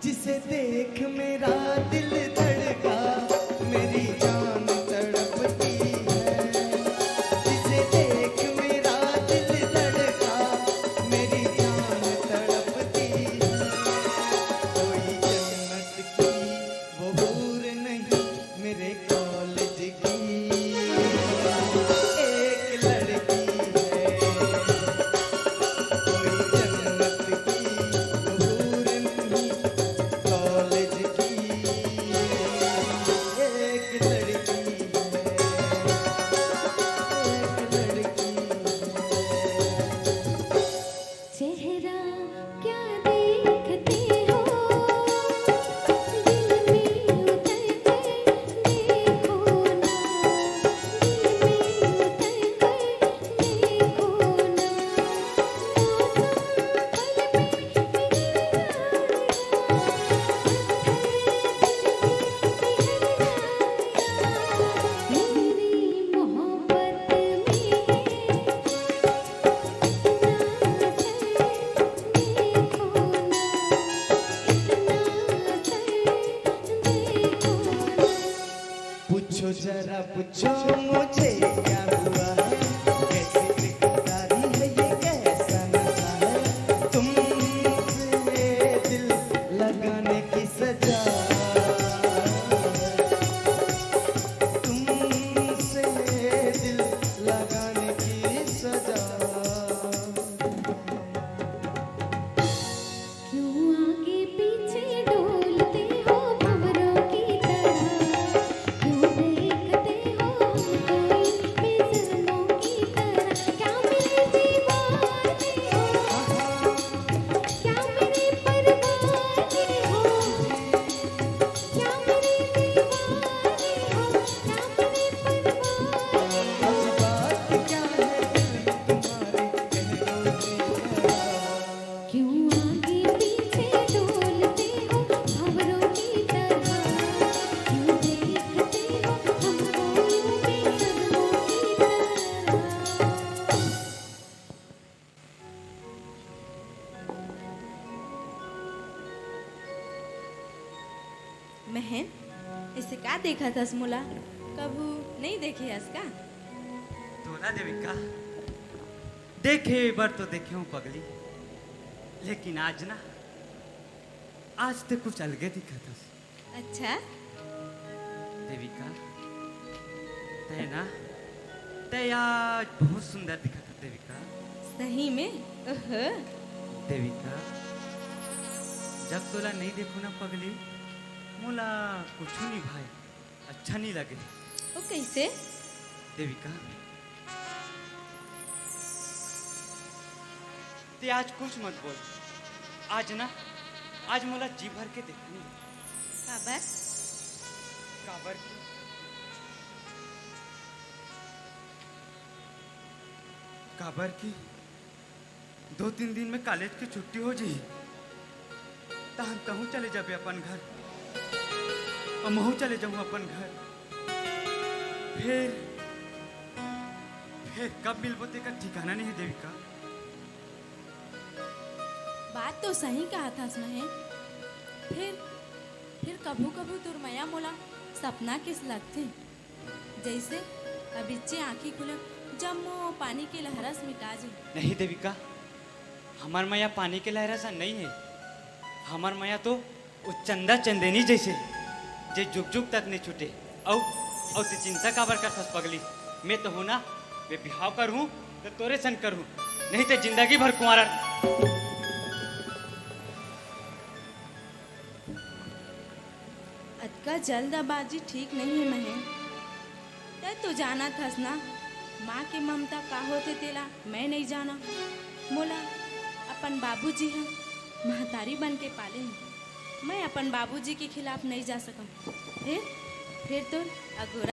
जिसे देख मेरा दिल धड़का, मेरी जान तड़पती है। जिसे देख मेरा दिल धड़का, मेरी जान तड़पती है। कोई जन्नत की वो हूर नहीं, मेरे कॉलेज की एक लड़की है। कोई जन्नत की वो हूर नहीं, कॉलेज की एक लड़की है। एक लड़की है। चेहरा क्या देखते हो, दिल में उतर कर देखो ना, दिल में उतर कर देखो ना, मेरी मोहब्बत पूछो जरा पूछो मुझे क्या हुआ है, कैसी दिलदारी है ये, कैसा नशा है, तुमसे ये दिल लगाने की सजा, तुमसे ये दिल लगाने की सजा। क्यों आगे पीछे डोलते हो भंवरों की तरह, क्यों देखते हो कोई बेज़ुबानों की तरह। क्या मेरे दीवाने हो, क्या मेरे परवाने हो, क्या मेरे दीवाने हो, क्या मेरे परवाने हो। अब बात क्या है दिल तुम्हारे, कह दो जरा। क्यों आगे पीछे डोलते हो भंवरों की तरह, क्यों देखते हो हमको यूं बेसब्रों की तरह। महन इसे का देखा था स्मुला, कभू नहीं देखे इसका। तो ना देविका, देखे बार तो देखे हूँ पगली, लेकिन आज ना, आज तो कुछ अलगे दिखा था। अच्छा देविका तय ना, तय आज बहुत सुंदर दिखा था देविका। सही में। ओहो, देविका जब तोला नहीं देखो ना पगली, मोला कुछ नहीं भाई, अच्छा नहीं लगे। वो कैसे? देविका ते आज कुछ मत बोल, आज ना, आज मोला जी भर के देखनी है। काबर? काबर की काबर की 2-3 दिन में कॉलेज की छुट्टी हो जी, तहन तहू चले जाबे अपन घर, और महू चले जाऊँ अपन घर। फिर कब मिलबो तेका ठिकाना नहीं है देविका। बात तो सही कहा था महन। फिर कभू कभू तुरमया मोला सपना किस लगते, जैसे अबिच्चे आंखी खुले जम्मो पानी के लहरस मिटा जी। नहीं देविका, हमार माया पानी के लहरा सा नहीं है। हमार माया तो वो चंदा चंदेनी जैसे, जे जुग जुग तक नहीं छूटे। औ ते चिंता काबर करथस पगली, मैं तो हूँ ना, मैं बिहाव करूँ तो तोरे संग करूँ, नहीं तो जिंदगी भर कुंवारा। अतका जल्दबाजी ठीक नहीं है महन। तै तो जाना थस ना, माँ की ममता का होते तेला मैं नहीं जाना। मोला अपन बाबूजी हैं, महतारी बन के पाले हैं। मैं अपन बाबूजी के खिलाफ नहीं जा सकूं। फिर तो अगोरा